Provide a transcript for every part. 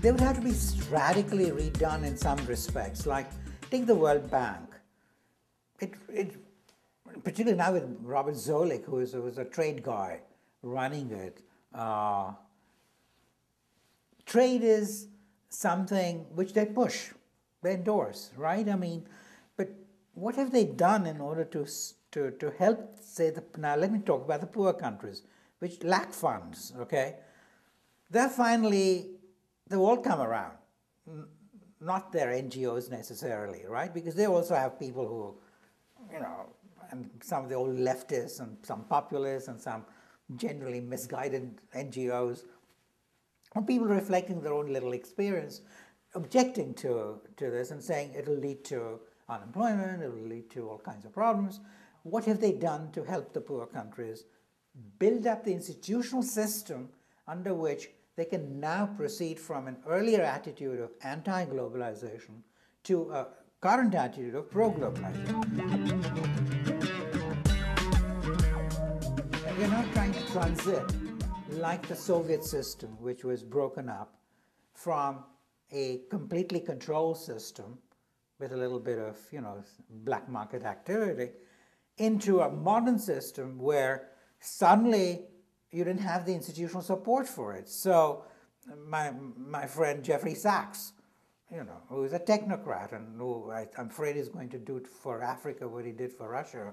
They would have to be radically redone in some respects. Like, take the World Bank. Particularly now with Robert Zoellick, who was a trade guy running it. Trade is something which they push, they endorse, right? I mean, but what have they done in order to help, say, now let me talk about the poor countries, which lack funds, okay? They've all come around, not their NGOs necessarily, right? Because they also have people who, and some of the old leftists and some populists and some generally misguided NGOs, or people reflecting their own little experience, objecting to this and saying it'll lead to unemployment, it'll lead to all kinds of problems. What have they done to help the poor countries build up the institutional system under which they can now proceed from an earlier attitude of anti-globalization to a current attitude of pro-globalization? And we're not trying to transit like the Soviet system, which was broken up from a completely controlled system with a little bit of, black market activity, into a modern system where suddenly you didn't have the institutional support for it. So my friend Jeffrey Sachs, who is a technocrat and who I'm afraid is going to do for Africa what he did for Russia,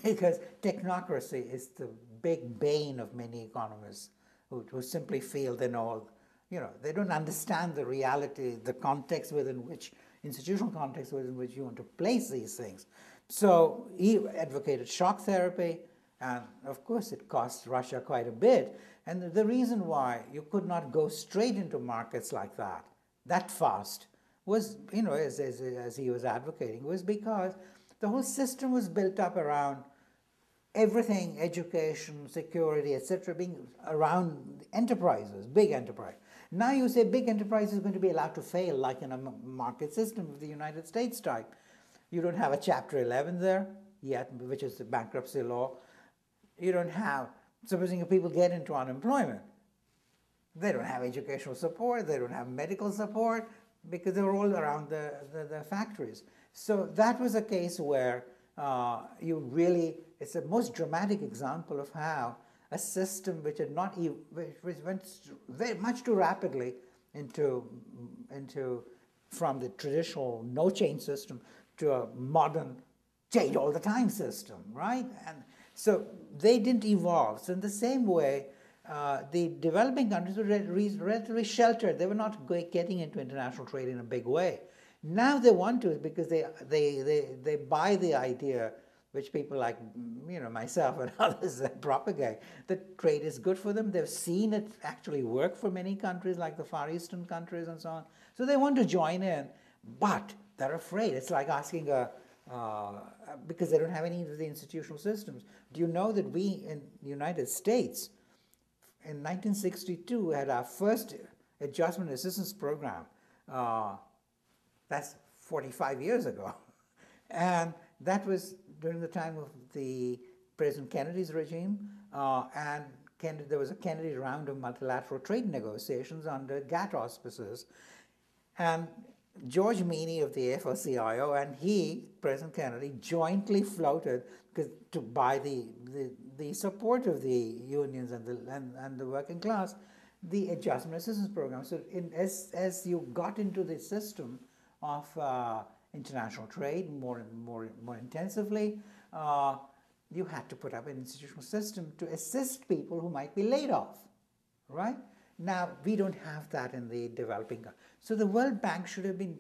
because technocracy is the big bane of many economists who simply feel they know, they don't understand the reality, the context within which, institutional context within which you want to place these things. So he advocated shock therapy, and of course it cost Russia quite a bit. And the reason why you could not go straight into markets like that fast, was, as he was advocating, was because the whole system was built up around everything, education, security, etc., being around enterprises, big enterprise. Now you say big enterprise is going to be allowed to fail, like in a market system of the United States type. You don't have a Chapter 11 there yet, which is the bankruptcy law. You don't have, supposing people get into unemployment, they don't have educational support, they don't have medical support, because they're all around the factories. So that was a case where it's the most dramatic example of how a system which had not, which went very much too rapidly from the traditional no-change system to a modern change all the time system, right? And so they didn't evolve. So in the same way, the developing countries were relatively sheltered. They were not getting into international trade in a big way. Now they want to, because they buy the idea, which people like myself and others propagate, that trade is good for them. They've seen it actually work for many countries, like the Far Eastern countries and so on. So they want to join in, but they're afraid. It's like asking because they don't have any of the institutional systems. Do you know that we in the United States, in 1962, had our first adjustment assistance program? That's 45 years ago. And that was during the time of the President Kennedy's regime, and there was a Kennedy round of multilateral trade negotiations under GATT auspices. And George Meany of the AFL-CIO and President Kennedy, jointly floated to buy the support of the unions and the working class, the adjustment assistance program. So as you got into the system of international trade more intensively, you had to put up an institutional system to assist people who might be laid off, right? Now, we don't have that in the developing countries. So the World Bank should have been,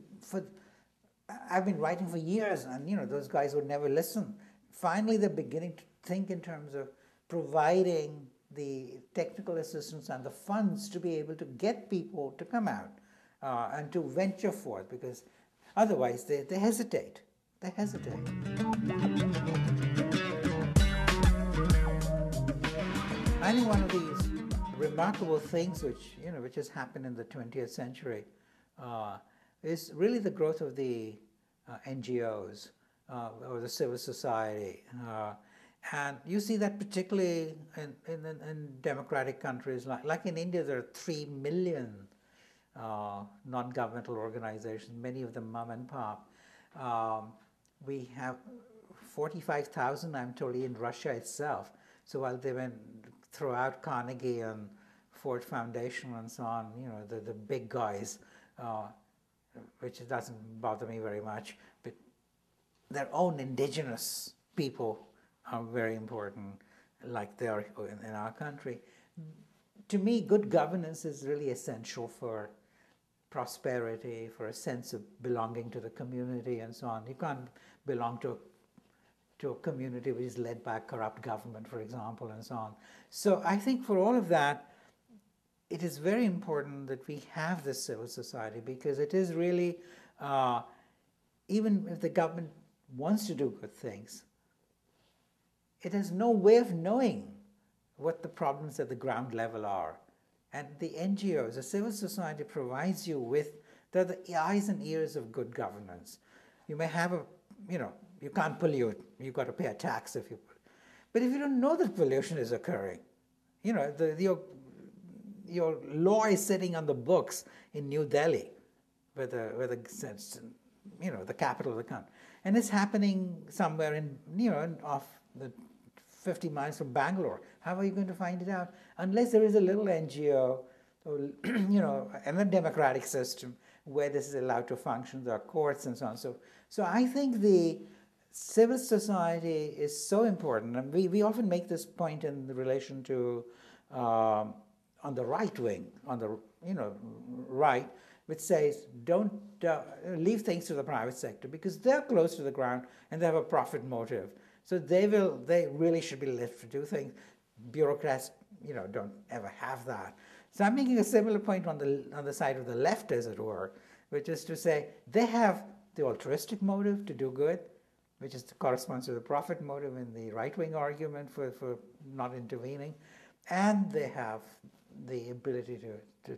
I've been writing for years, and those guys would never listen. Finally, they're beginning to think in terms of providing the technical assistance and the funds to be able to get people to come out and to venture forth, because otherwise they hesitate. They hesitate. I think one of these remarkable things which has happened in the 20th century is really the growth of the NGOs or the civil society. And you see that particularly in democratic countries. Like in India, there are 3 million non-governmental organizations, many of them mom and pop. We have 45,000, I'm told, in Russia itself. So while they went throughout Carnegie and Ford Foundation and so on, you know, the big guys, which doesn't bother me very much, but their own indigenous people are very important, like they are in our country. To me, good governance is really essential for prosperity, for a sense of belonging to the community and so on. You can't belong to a community which is led by a corrupt government, for example, and so on. So I think for all of that, it is very important that we have this civil society, because it is really, even if the government wants to do good things, it has no way of knowing what the problems at the ground level are. And the NGOs, the civil society, provides you with, they're the eyes and ears of good governance. You may have you can't pollute, you've got to pay a tax if you, but if you don't know that pollution is occurring, your law is sitting on the books in New Delhi, where the capital of the country, and it's happening somewhere off the 50 miles from Bangalore. How are you going to find it out? Unless there is a little NGO, or, and a democratic system where this is allowed to function, there are courts and so on. So I think the civil society is so important, and we often make this point in relation to on the right wing, on the right, which says don't leave things to the private sector, because they're close to the ground and they have a profit motive. So they really should be left to do things. Bureaucrats, don't ever have that. So I'm making a similar point on the side of the left, as it were, which is to say they have the altruistic motive to do good, which corresponds to the profit motive in the right-wing argument for not intervening, and they have the ability to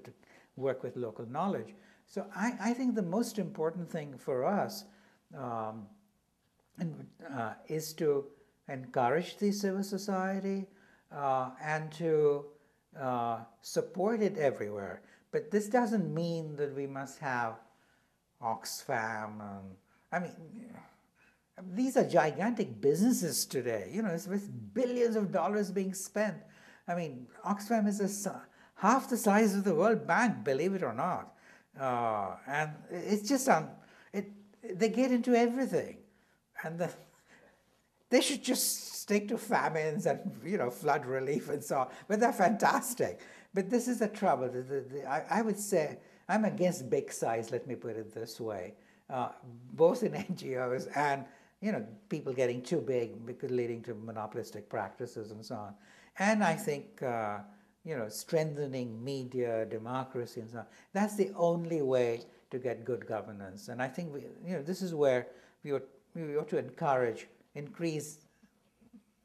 work with local knowledge. So I think the most important thing for us is to encourage the civil society and to support it everywhere. But this doesn't mean that we must have Oxfam. These are gigantic businesses today. It's with billions of dollars being spent. Oxfam is half the size of the World Bank, believe it or not. And it's just, they get into everything. And they should just stick to famines and, flood relief and so on. But they're fantastic. But this is the trouble. I would say I'm against big size, let me put it this way, both in NGOs and, people getting too big because leading to monopolistic practices and so on. And I think, strengthening media, democracy and so on, that's the only way to get good governance. And I think, this is where we ought to encourage increased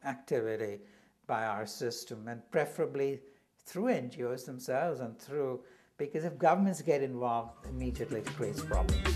activity by our system, and preferably through NGOs themselves and because if governments get involved, immediately it creates problems.